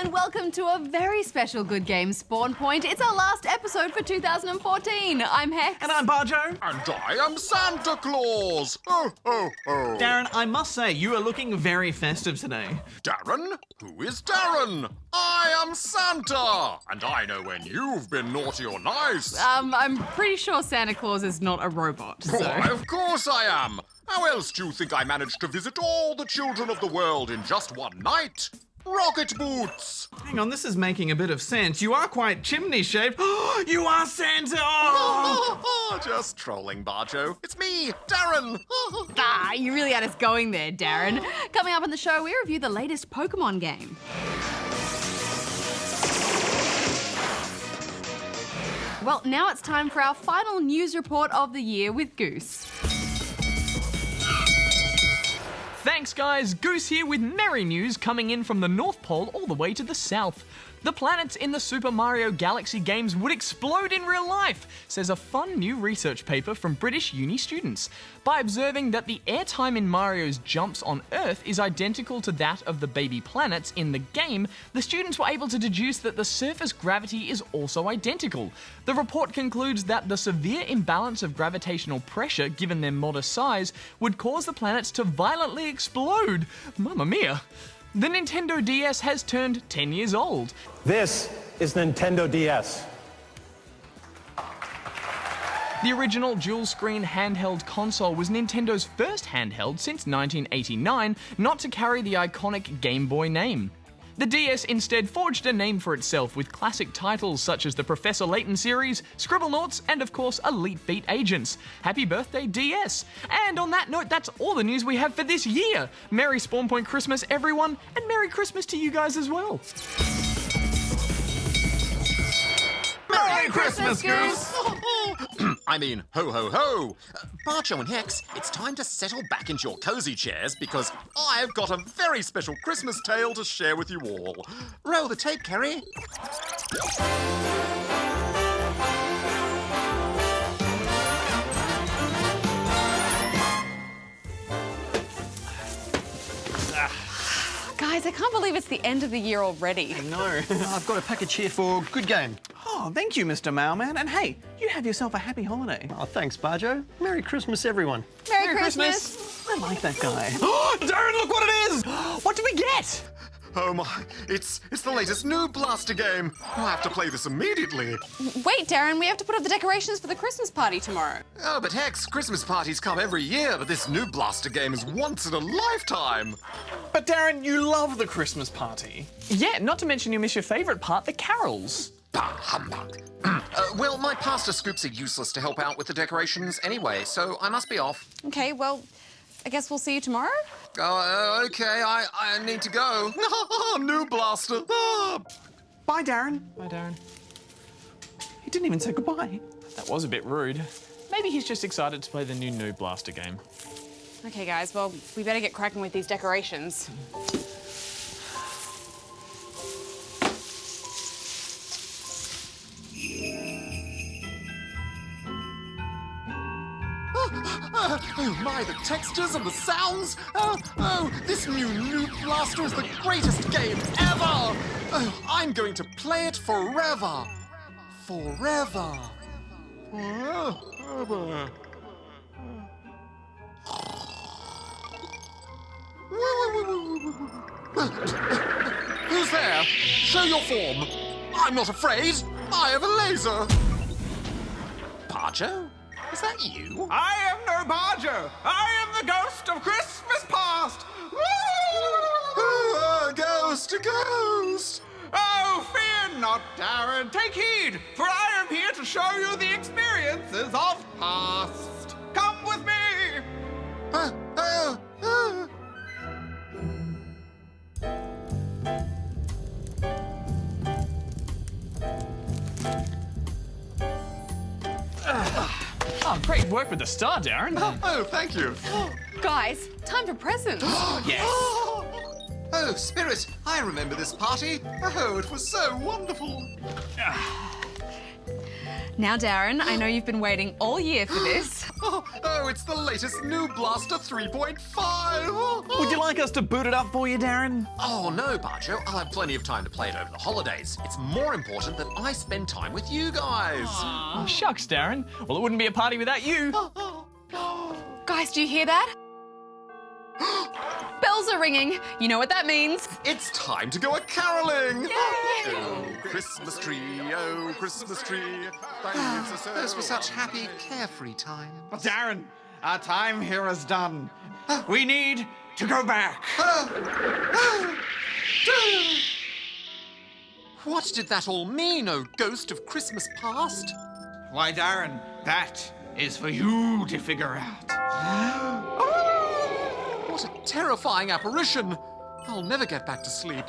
and welcome to a very special Good Game Spawn Point. It's our last episode for 2014. I'm Hex. And I'm Bajo. And I am Santa Claus. Ho, ho, ho. Darren, I must say, you are looking very festive today. Darren? Who is Darren? I am Santa, and I know when you've been naughty or nice. I'm pretty sure Santa Claus is not a robot, so... Why, of course I am. How else do you think I managed to visit all the children of the world in just one night? Rocket boots! Hang on, this is making a bit of sense. You are quite chimney-shaped. You are Santa! Oh! Just trolling, Bajo. It's me, Darren. You really had us going there, Darren. Coming up on the show, we review the latest Pokemon game. Well, now it's time for our final news report of the year with Goose. Thanks guys, Goose here with merry news coming in from the North Pole all the way to the South. The planets in the Super Mario Galaxy games would explode in real life, says a fun new research paper from British uni students. By observing that the airtime in Mario's jumps on Earth is identical to that of the baby planets in the game, the students were able to deduce that the surface gravity is also identical. The report concludes that the severe imbalance of gravitational pressure, given their modest size, would cause the planets to violently explode. Mamma mia! The Nintendo DS has turned 10 years old. This is Nintendo DS. The original dual-screen handheld console was Nintendo's first handheld since 1989, not to carry the iconic Game Boy name. The DS instead forged a name for itself with classic titles such as the Professor Layton series, Scribblenauts, and of course Elite Beat Agents. Happy birthday, DS! And on that note, that's all the news we have for this year. Merry Spawn Point Christmas, everyone, and Merry Christmas to you guys as well. Merry Christmas, Goose! I mean, ho ho ho! Bajo and Hex, it's time to settle back into your cozy chairs because I've got a very special Christmas tale to share with you all. Roll the tape, Kerry. Guys, I can't believe it's the end of the year already. No. I've got a package here for Good Game. Oh, thank you, Mr. Mailman. And hey, you have yourself a happy holiday. Oh, thanks, Bajo. Merry Christmas, everyone. Merry Christmas! I like that guy. Darren, look what it is! What do we get? Oh my, it's the latest Noob Blaster game. I'll have to play this immediately. Wait, Darren, we have to put up the decorations for the Christmas party tomorrow. Oh, but Hex, Christmas parties come every year, but this Noob Blaster game is once in a lifetime. But Darren, you love the Christmas party. Yeah, not to mention you miss your favourite part, the carols. Bah, humbug. Well, my pasta scoops are useless to help out with the decorations anyway, so I must be off. Okay, well, I guess we'll see you tomorrow? Oh, okay, I need to go. New Blaster. Ah. Bye, Darren. Bye, Darren. He didn't even say goodbye. That was a bit rude. Maybe he's just excited to play the new Noob Blaster game. Okay, guys, well, we better get cracking with these decorations. Oh my, the textures and the sounds! Oh, this new Noob Blaster is the greatest game ever! Oh, I'm going to play it forever! Forever! Forever! Who's there? Show your form! I'm not afraid! I have a laser! Bajo? Is that you? I am no Bajo. I am the ghost of Christmas past. Ghost, ghost! Oh, fear not, Darren. Take heed, for I am here to show you the experiences of past. Come with me. Oh, great work with the star, Darren. Oh, thank you. Guys, time for presents. Yes. Oh, Spirit, I remember this party. Oh, it was so wonderful. Now, Darren, I know you've been waiting all year for this. Oh, it's the latest New Blaster 3.5! Would you like us to boot it up for you, Darren? Oh, no, Bajo. I'll have plenty of time to play it over the holidays. It's more important that I spend time with you guys. Oh, shucks, Darren. Well, it wouldn't be a party without you. Guys, do you hear that? Bells are ringing. You know what that means. It's time to go a-caroling! Oh, Christmas tree, oh, Christmas tree. Those were such happy, carefree times. But Darren, our time here is done. We need to go back. What did that all mean, oh ghost of Christmas past? Why, Darren, that is for you to figure out. What a terrifying apparition! I'll never get back to sleep.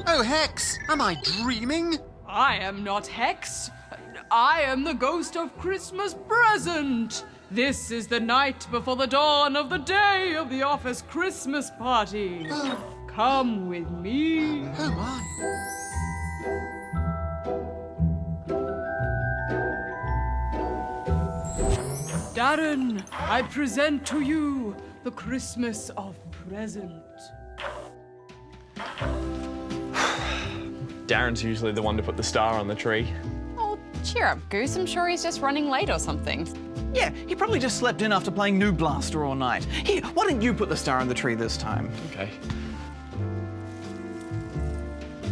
Oh, Hex! Am I dreaming? I am not Hex. I am the ghost of Christmas present. This is the night before the dawn of the day of the office Christmas party. Come with me. Oh, my. Darren, I present to you the Christmas of present. Darren's usually the one to put the star on the tree. Oh, cheer up, Goose. I'm sure he's just running late or something. Yeah, he probably just slept in after playing New Blaster all night. Here, why don't you put the star on the tree this time? Okay.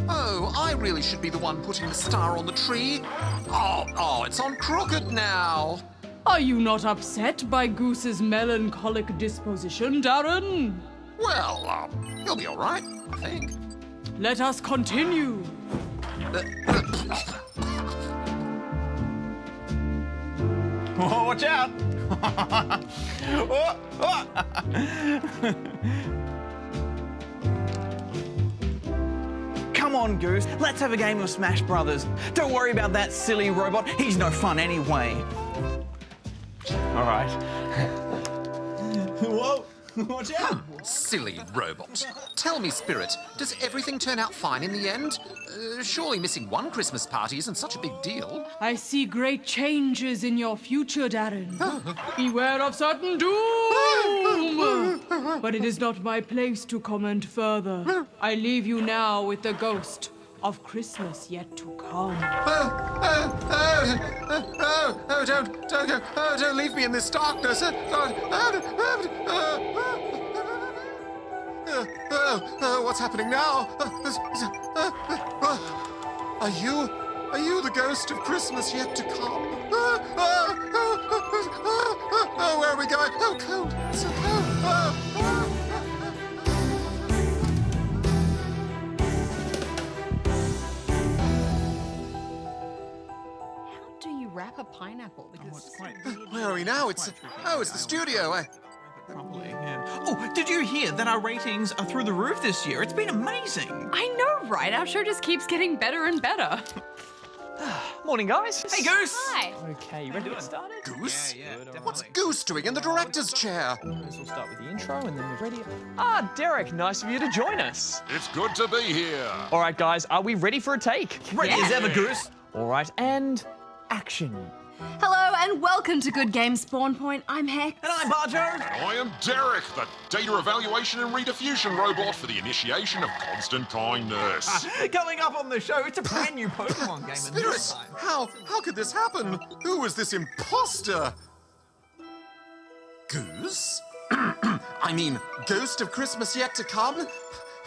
Oh, I really should be the one putting the star on the tree. Oh, it's on crooked now. Are you not upset by Goose's melancholic disposition, Darren? Well, you'll be all right, I think. Let us continue. Oh, watch out! Oh, oh. Come on, Goose. Let's have a game of Smash Brothers. Don't worry about that silly robot. He's no fun anyway. All right. Whoa! Watch out! Silly robot. Tell me, Spirit, does everything turn out fine in the end? Surely missing one Christmas party isn't such a big deal. I see great changes in your future, Darren. Beware of certain doom! But it is not my place to comment further. I leave you now with the ghost of Christmas yet to come. Don't go. Oh, don't leave me in this darkness. What's happening now? Are you the ghost of Christmas yet to come? Where are we going? Oh, cold. So cold. How do you wrap a pineapple? Because Where are we now? It's the studio. Probably, yeah. Oh, did you hear that our ratings are through the roof this year? It's been amazing. I know, right? Our show just keeps getting better and better. Morning, guys. Hey, Goose! Hi. Okay, you ready to get started? Goose? Yeah, What's Goose doing in the director's chair? We'll start with the intro and then we're ready. Ah, Derek, nice of you to join us. It's good to be here. All right, guys, are we ready for a take? Ready as ever, Goose. All right, and action. Hello and welcome to Good Game Spawn Point. I'm Hex. And I'm Bajo. I am Derek, the data evaluation and rediffusion robot for the initiation of constant kindness. Coming up on the show, it's a brand new Pokemon game. And this Spirit, time... how could this happen? Who is this imposter? Goose? I mean, ghost of Christmas yet to come?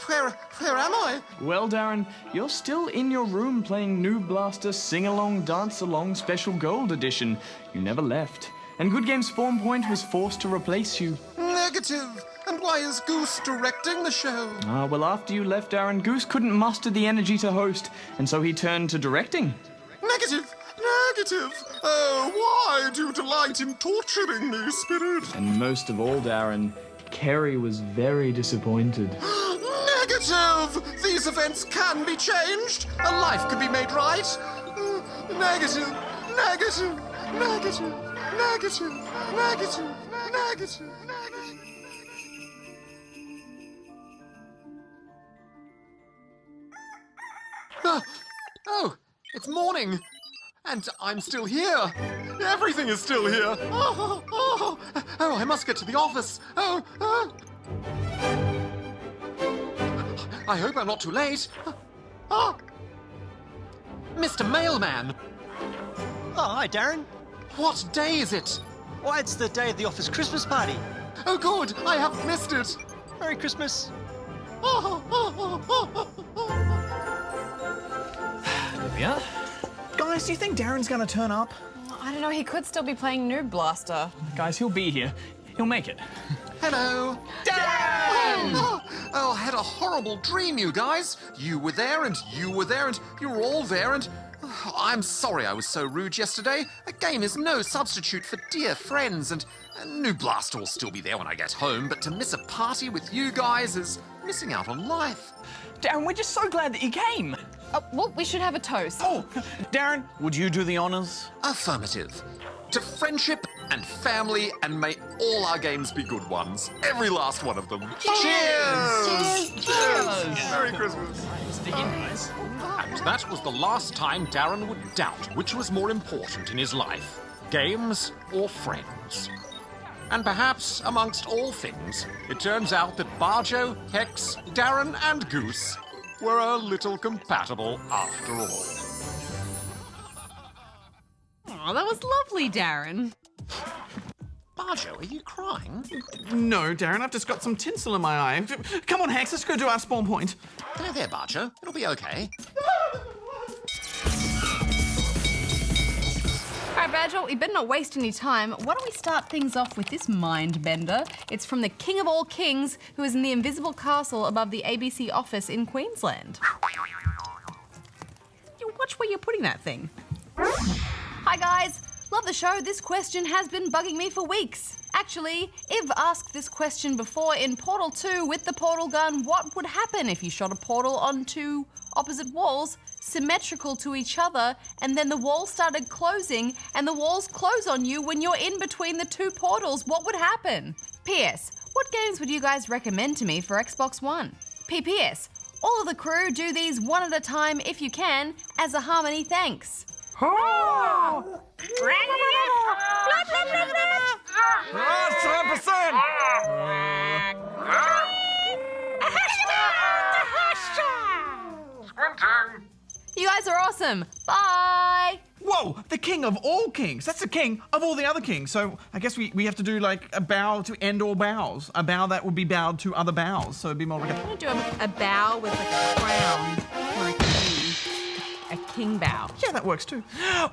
Where am I? Well, Darren, you're still in your room playing New Blaster Sing Along Dance Along Special Gold Edition. You never left. And Good Game Spawn Point was forced to replace you. Negative. And why is Goose directing the show? Well, after you left, Darren, Goose couldn't muster the energy to host, and so he turned to directing. Negative. Oh, why do you delight in torturing me, Spirit? And most of all, Darren, Kerry was very disappointed. Negative! These events can be changed. A life can be made right. Negative. It's morning. And I'm still here. Everything is still here. Oh, I must get to the office. I hope I'm not too late. Mr. Mailman. Oh, hi, Darren. What day is it? Why, it's the day of the office Christmas party. Oh, good. I haven't missed it. Merry Christmas. Yeah. Guys, do you think Darren's going to turn up? I don't know, he could still be playing Noob Blaster. Guys, he'll be here. He'll make it. Hello. Darren! Oh, I had a horrible dream, you guys. You were there and you were there and you were all there and... I'm sorry I was so rude yesterday. A game is no substitute for dear friends and New Blaster will still be there when I get home, but to miss a party with you guys is missing out on life. Darren, we're just so glad that you came. Well, we should have a toast. Oh, Darren, would you do the honours? Affirmative. To friendship and family, and may all our games be good ones. Every last one of them. Cheers! Cheers! Merry Christmas. Stick in, guys. And that was the last time Darren would doubt which was more important in his life, games or friends. And perhaps, amongst all things, it turns out that Bajo, Hex, Darren and Goose were a little compatible after all. Oh, that was lovely, Darren. Bajo, are you crying? No, Darren, I've just got some tinsel in my eye. Come on, Hex, let's go do our spawn point. There, Bajo. It'll be okay. All right, Badger, we better not waste any time. Why don't we start things off with this mind bender? It's from the King of all kings, who is in the invisible castle above the ABC office in Queensland. You watch where you're putting that thing. Hi, guys. Love the show. This question has been bugging me for weeks. Actually, Iv asked this question before in Portal 2 with the portal gun. What would happen if you shot a portal onto opposite walls, symmetrical to each other, and then the walls started closing, and the walls close on you when you're in between the two portals? What would happen? P.S. What games would you guys recommend to me for Xbox One? P.P.S. All of the crew do these one at a time if you can, as a harmony thanks. You guys are awesome. Bye. Whoa, the king of all kings. That's the king of all the other kings. So I guess we have to do like a bow to end all bows. A bow that would be bowed to other bows. So it'd be more like I'm gonna do a bow with like a crown for a king. A king bow. Yeah, that works too.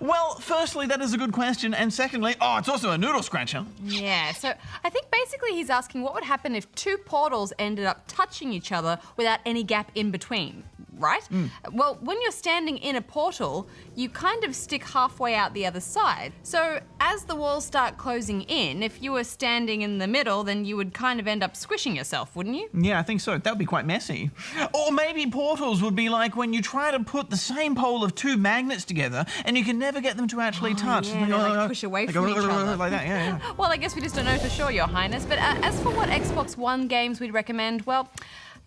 Well, firstly, that is a good question. And secondly, it's also a noodle scratcher. Yeah, so I think basically he's asking what would happen if two portals ended up touching each other without any gap in between, right? Well, when you're standing in a portal, you kind of stick halfway out the other side. So as the walls start closing in, if you were standing in the middle, then you would kind of end up squishing yourself, wouldn't you? Yeah, I think so. That would be quite messy. Or maybe portals would be like when you try to put the same pole of two magnets together and you can never get them to actually touch. Yeah, they like push away from each other. Like that, yeah. Well, I guess we just don't know for sure, Your Highness. But as for what Xbox One games we'd recommend, well,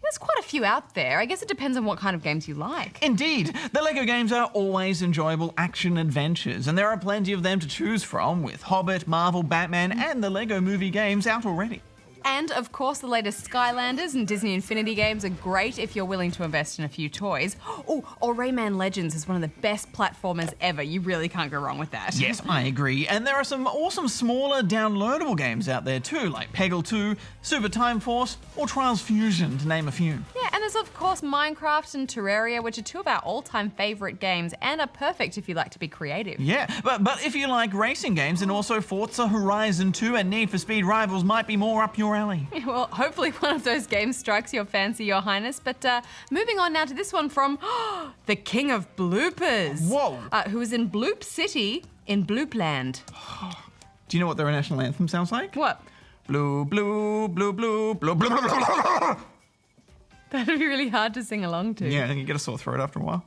there's quite a few out there. I guess it depends on what kind of games you like. Indeed. The LEGO games are always enjoyable action adventures, and there are plenty of them to choose from, with Hobbit, Marvel, Batman, and the LEGO movie games out already. And, of course, the latest Skylanders and Disney Infinity games are great if you're willing to invest in a few toys. Oh, or Rayman Legends is one of the best platformers ever. You really can't go wrong with that. Yes, I agree. And there are some awesome smaller downloadable games out there too, like Peggle 2, Super Time Force, or Trials Fusion, to name a few. Yeah, and there's, of course, Minecraft and Terraria, which are two of our all-time favourite games and are perfect if you like to be creative. Yeah, but if you like racing games, then also Forza Horizon 2 and Need for Speed Rivals might be more up your alley. Well, hopefully one of those games strikes your fancy, Your Highness. But moving on now to this one from the King of Bloopers. Whoa. Who is in Bloop City in Bloopland. Do you know what their national anthem sounds like? What? Blue, blue, blue, blue, blue, blue, blue, blue, blue. That'd be really hard to sing along to. Yeah, you get a sore throat after a while.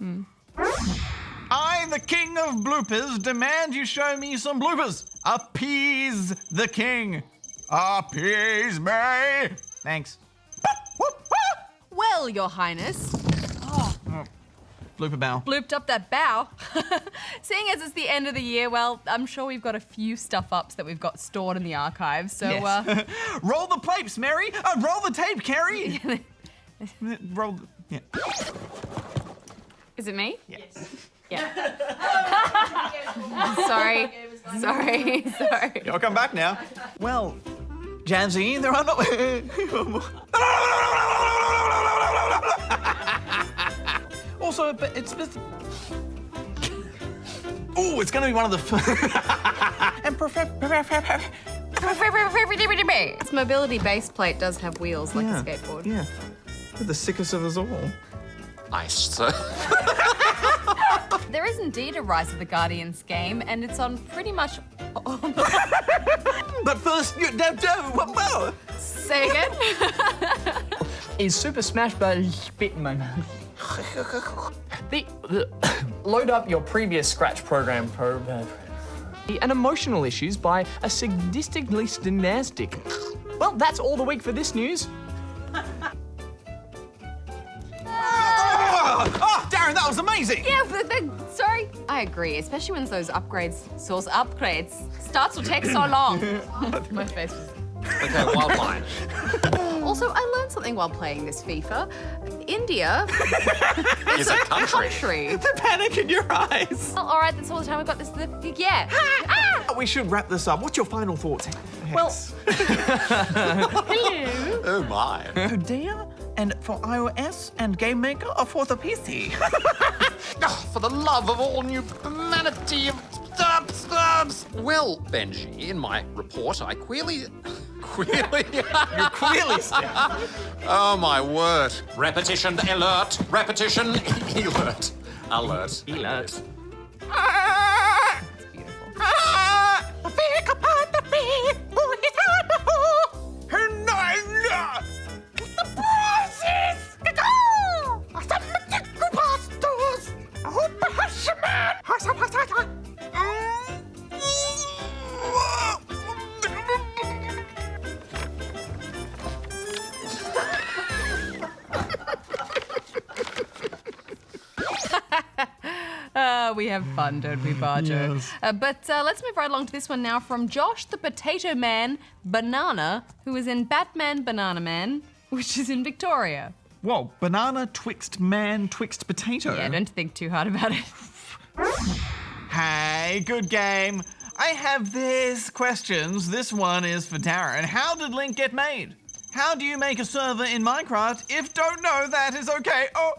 I, the King of Bloopers, demand you show me some bloopers. Appease the king. Appease me. Thanks. Well, Your Highness. blooper bow. Blooped up that bow. Seeing as it's the end of the year, well, I'm sure we've got a few stuff-ups that we've got stored in the archives, so... Yes. Roll the tapes, Mary! Roll the tape, Carrie! Roll... Yeah. Is it me? Yes. Yeah. Sorry. I'll come back now. Well, Jazzy, there are no... Also, but it's... Oh, it's going to be one of the... This mobility base plate does have wheels like a skateboard. Yeah. You're the sickest of us all. Nice, sir. There is indeed a Rise of the Guardians game, and it's on pretty much... But first, Say again? Is Super Smash Bros. Bitman. Load up your previous Scratch program. And emotional issues by a sadistically gymnastic. Well, that's all the week for this news. Oh, Darren, that was amazing! Yeah, sorry. I agree, especially when those source upgrades starts will take so long. My face was... Okay, wildline. Also, I learned something while playing this FIFA. India Is a country. The panic in your eyes. Well, all right, that's all the time we've got. Yeah. We should wrap this up. What's your final thoughts? Well, Hello. Oh my. Dear, and for iOS and Game Maker or for the PC? For the love of all new humanity. Well, Benji, in my report, I queerly... You're clearly Oh my word. Repetition alert. Repetition alert. Alert. alert. We have fun, don't we, Bajo? Yes. But let's move right along to this one now from Josh the Potato Man Banana, who is in Batman Banana Man, which is in Victoria. Whoa, banana twixt man twixt potato. Yeah, don't think too hard about it. Hey, good game. I have these questions. This one is for Darren. How did Link get made? How do you make a server in Minecraft? If don't know, that is okay. Oh,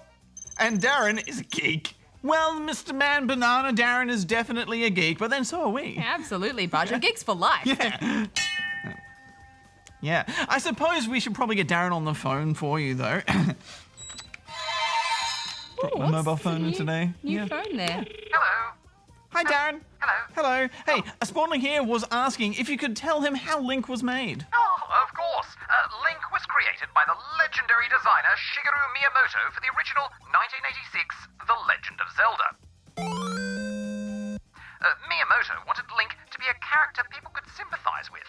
and Darren is a geek. Well, Mr. Man Banana, Darren is definitely a geek, but then so are we. Absolutely, Bajo. Geeks for life. Yeah. Yeah. I suppose we should probably get Darren on the phone for you, though. Brought my mobile phone in today. New phone there. Hello. Hi, Darren. Hello. Hello. Hey, a spawner here was asking if you could tell him how Link was made. Oh, of course. Link was created by the legendary designer Shigeru Miyamoto for the original 1986 The Legend of Zelda. Miyamoto wanted Link to be a character people could sympathize with.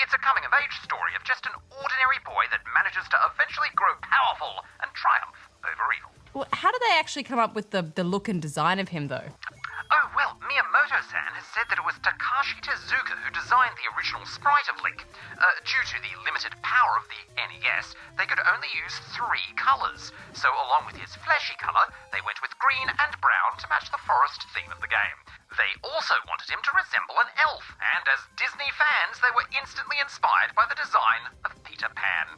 It's a coming-of-age story of just an ordinary boy that manages to eventually grow powerful and triumph over evil. Well, how did they actually come up with the look and design of him, though? Oh, well, Miyamoto-san has said that it was Takashi Tezuka who designed the original sprite of Link. Due to the limited power of the NES, they could only use 3 colours. So along with his fleshy colour, they went with green and brown to match the forest theme of the game. They also wanted him to resemble an elf, and as Disney fans, they were instantly inspired by the design of Peter Pan.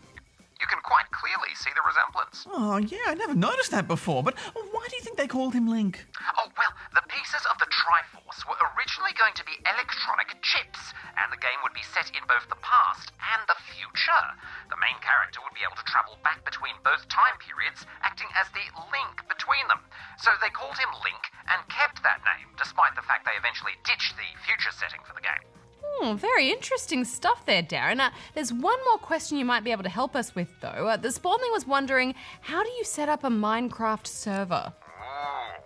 You can quite clearly see the resemblance. Oh, yeah, I never noticed that before, but why do you think they called him Link? Oh, well, the pieces of the Triforce were originally going to be electronic chips, and the game would be set in both the past and the future. The main character would be able to travel back between both time periods, acting as the link between them. So they called him Link and kept that name, despite the fact they eventually ditched the future setting for the game. Very interesting stuff there, Darren. There's one more question you might be able to help us with, though. The Spawnling was wondering, how do you set up a Minecraft server?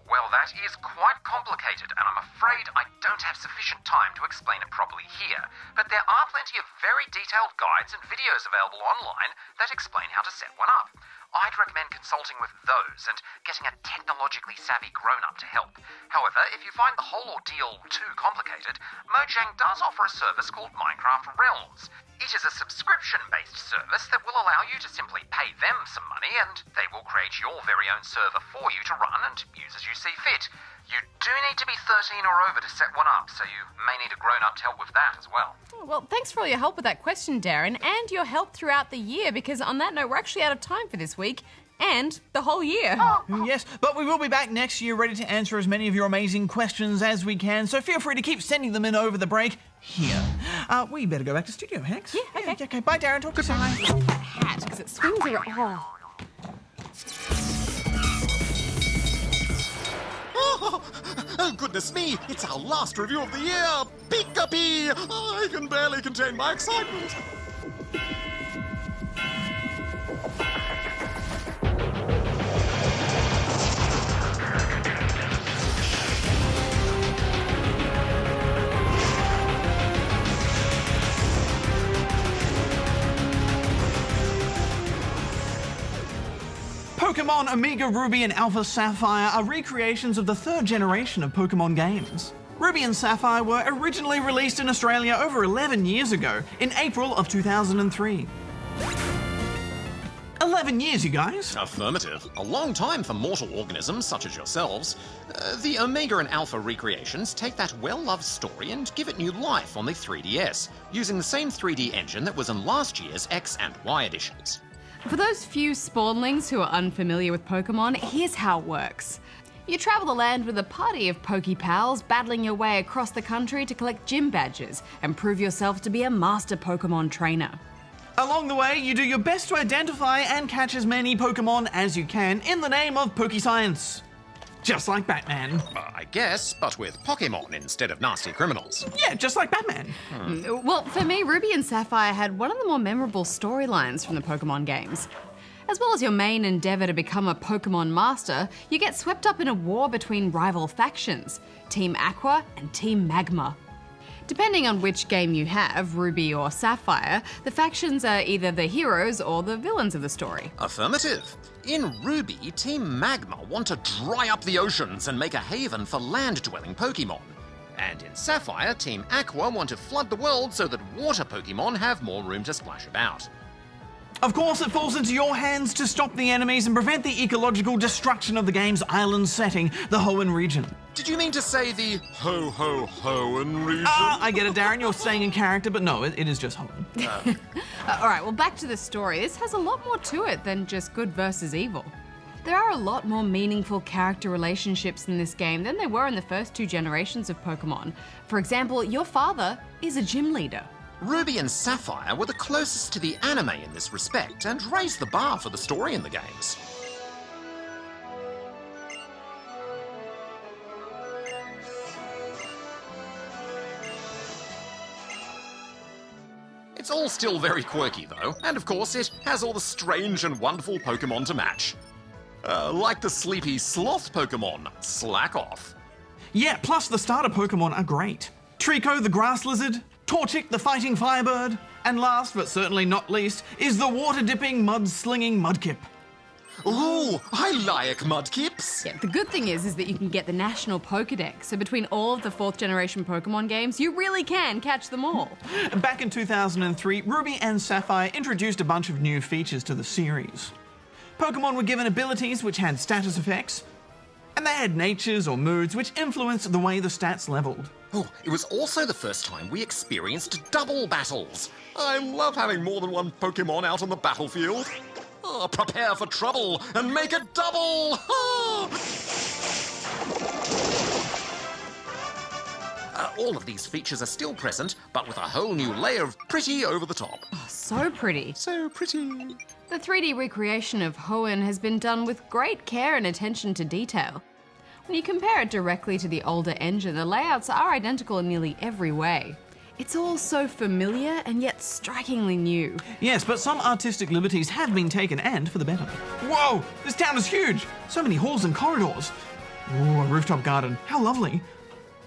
Well, that is quite complicated, and I'm afraid I don't have sufficient time to explain it properly here. But there are plenty of very detailed guides and videos available online that explain how to set one up. I'd recommend consulting with those and getting a technologically savvy grown-up to help. However, if you find the whole ordeal too complicated, Mojang does offer a service called Minecraft Realms. It is a subscription-based service that will allow you to simply pay them some money and they will create your very own server for you to run and use as you see fit. You do need to be 13 or over to set one up, so you may need a grown-up to help with that as well. Well, thanks for all your help with that question, Darren, and your help throughout the year, because on that note, we're actually out of time for this week and the whole year. Yes, but we will be back next year ready to answer as many of your amazing questions as we can, so feel free to keep sending them in over the break here. We better go back to studio, Hex. Yeah, okay. Okay, bye, Darren. Talk to you soon. That hat, because it swings around. Oh, goodness me, it's our last review of the year! Peek-a-pee! I can barely contain my excitement. Pokemon Omega Ruby and Alpha Sapphire are recreations of the third generation of Pokemon games. Ruby and Sapphire were originally released in Australia over 11 years ago, in April of 2003. 11 years, you guys. Affirmative. A long time for mortal organisms such as yourselves. The Omega and Alpha recreations take that well-loved story and give it new life on the 3DS, using the same 3D engine that was in last year's X and Y editions. For those few spawnlings who are unfamiliar with Pokemon, here's how it works. You travel the land with a party of Pokepals, battling your way across the country to collect gym badges and prove yourself to be a master Pokemon trainer. Along the way, you do your best to identify and catch as many Pokemon as you can in the name of Pokescience. Just like Batman. I guess, but with Pokemon instead of nasty criminals. Yeah, just like Batman. Well, for me, Ruby and Sapphire had one of the more memorable storylines from the Pokemon games. As well as your main endeavour to become a Pokemon master, you get swept up in a war between rival factions, Team Aqua and Team Magma. Depending on which game you have, Ruby or Sapphire, the factions are either the heroes or the villains of the story. Affirmative. In Ruby, Team Magma want to dry up the oceans and make a haven for land-dwelling Pokemon. And in Sapphire, Team Aqua want to flood the world so that water Pokemon have more room to splash about. Of course, it falls into your hands to stop the enemies and prevent the ecological destruction of the game's island setting, the Hoenn region. Did you mean to say the Hoenn region? I get it, Darren, you're staying in character, but no, it is just Hoenn. Alright, well, back to the story. This has a lot more to it than just good versus evil. There are a lot more meaningful character relationships in this game than there were in the first two generations of Pokemon. For example, your father is a gym leader. Ruby and Sapphire were the closest to the anime in this respect and raised the bar for the story in the games. It's all still very quirky though, and of course it has all the strange and wonderful Pokemon to match. Like the sleepy sloth Pokemon, Slack Off. Yeah, plus the starter Pokemon are great. Trico the grass lizard, Torchic the fighting firebird, and last but certainly not least is the water-dipping, mud-slinging Mudkip. Ooh, I like Mudkips. Yeah, the good thing is that you can get the National Pokédex, so between all of the 4th generation Pokemon games, you really can catch them all. Back in 2003, Ruby and Sapphire introduced a bunch of new features to the series. Pokemon were given abilities which had status effects, and they had natures or moods which influenced the way the stats leveled. Oh, it was also the first time we experienced double battles. I love having more than one Pokemon out on the battlefield. Prepare for trouble and make it double! All of these features are still present, but with a whole new layer of pretty over the top. Oh, so pretty. So pretty. The 3D recreation of Hoenn has been done with great care and attention to detail. When you compare it directly to the older engine, the layouts are identical in nearly every way. It's all so familiar and yet strikingly new. Yes, but some artistic liberties have been taken, and for the better. Whoa, this town is huge! So many halls and corridors. Ooh, a rooftop garden, how lovely.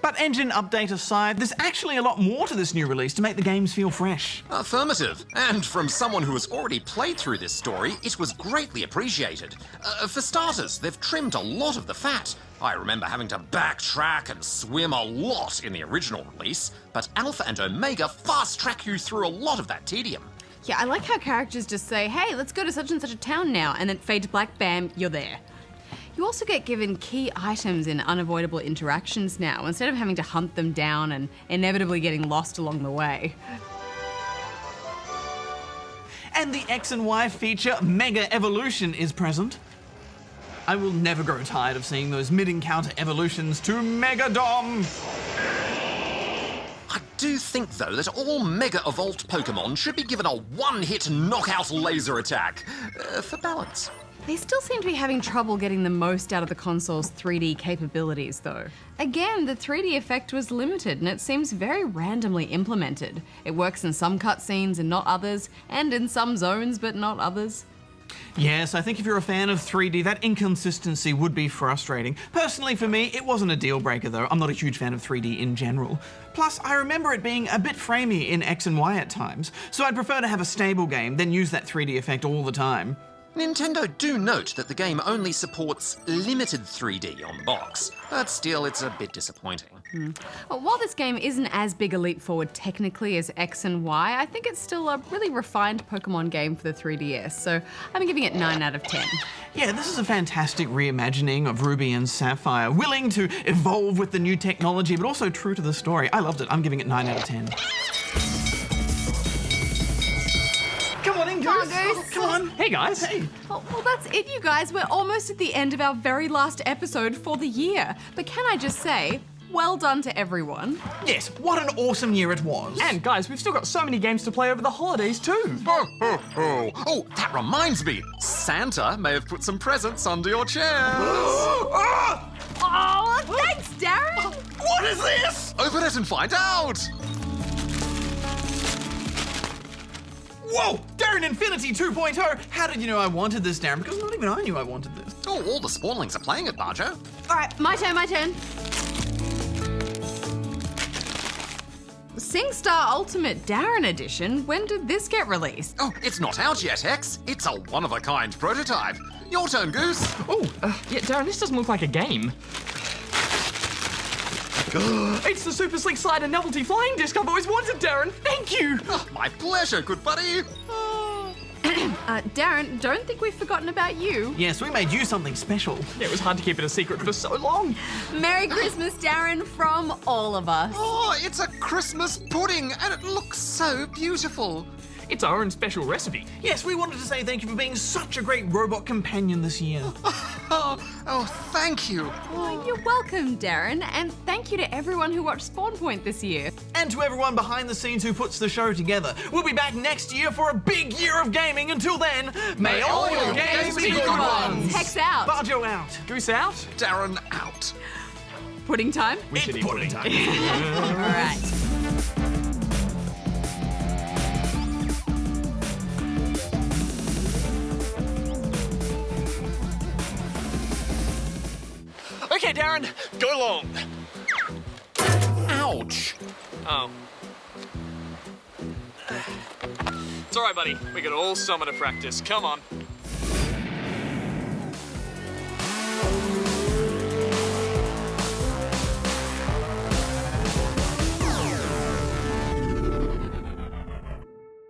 But engine update aside, there's actually a lot more to this new release to make the games feel fresh. Affirmative. And from someone who has already played through this story, it was greatly appreciated. For starters, they've trimmed a lot of the fat. I remember having to backtrack and swim a lot in the original release, but Alpha and Omega fast-track you through a lot of that tedium. Yeah, I like how characters just say, hey, let's go to such and such a town now, and then fade to black, bam, you're there. You also get given key items in unavoidable interactions now, instead of having to hunt them down and inevitably getting lost along the way. And the X and Y feature, Mega Evolution, is present. I will never grow tired of seeing those mid-encounter evolutions to Megadom. I do think, though, that all Mega Evolved Pokemon should be given a one-hit knockout laser attack, for balance. They still seem to be having trouble getting the most out of the console's 3D capabilities, though. Again, the 3D effect was limited, and it seems very randomly implemented. It works in some cutscenes and not others, and in some zones but not others. Yes, I think if you're a fan of 3D, that inconsistency would be frustrating. Personally, for me, it wasn't a deal breaker though. I'm not a huge fan of 3D in general. Plus, I remember it being a bit framey in X and Y at times, so I'd prefer to have a stable game than use that 3D effect all the time. Nintendo do note that the game only supports limited 3D on the box, but still it's a bit disappointing. Well, while this game isn't as big a leap forward technically as X and Y, I think it's still a really refined Pokemon game for the 3DS, so I'm giving it 9 out of 10. Yeah, this is a fantastic reimagining of Ruby and Sapphire, willing to evolve with the new technology, but also true to the story. I loved it. I'm giving it 9 out of 10. Come on in, Goose. Come on, Goose. Come on. Hey guys. Hey. Well, that's it, you guys. We're almost at the end of our very last episode for the year. But can I just say, well done to everyone. Yes, what an awesome year it was. And guys, we've still got so many games to play over the holidays too. Ho, ho, ho. Oh, that reminds me. Santa may have put some presents under your chairs. Oh, thanks, Darren. What is this? Open it and find out. Whoa, Darren Infinity 2.0. How did you know I wanted this, Darren? Because not even I knew I wanted this. Oh, all the spawnlings are playing it, Bajo. All right, my turn. SingStar Ultimate Darren Edition. When did this get released? Oh, it's not out yet, X. It's a one-of-a-kind prototype. Your turn, Goose. Oh, yeah, Darren, this doesn't look like a game. It's the Super Slick Slider Novelty Flying Disc I've always wanted, Darren. Thank you. Oh, my pleasure, good buddy. Darren, don't think we've forgotten about you. Yes, we made you something special. It was hard to keep it a secret for so long. Merry Christmas, Darren, from all of us. Oh, it's a Christmas pudding, and it looks so beautiful. It's our own special recipe. Yes, we wanted to say thank you for being such a great robot companion this year. Oh, thank you. Oh, you're welcome, Darren, and thank you to everyone who watched Spawn Point this year. And to everyone behind the scenes who puts the show together. We'll be back next year for a big year of gaming. Until then, may all your games be good ones. Hex out. Bajo out. Goose out. Darren out. Pudding time? We should eat pudding time. All right. Okay, Darren, go long. Ouch. Oh. It's all right, buddy. We got all summer to practice. Come on.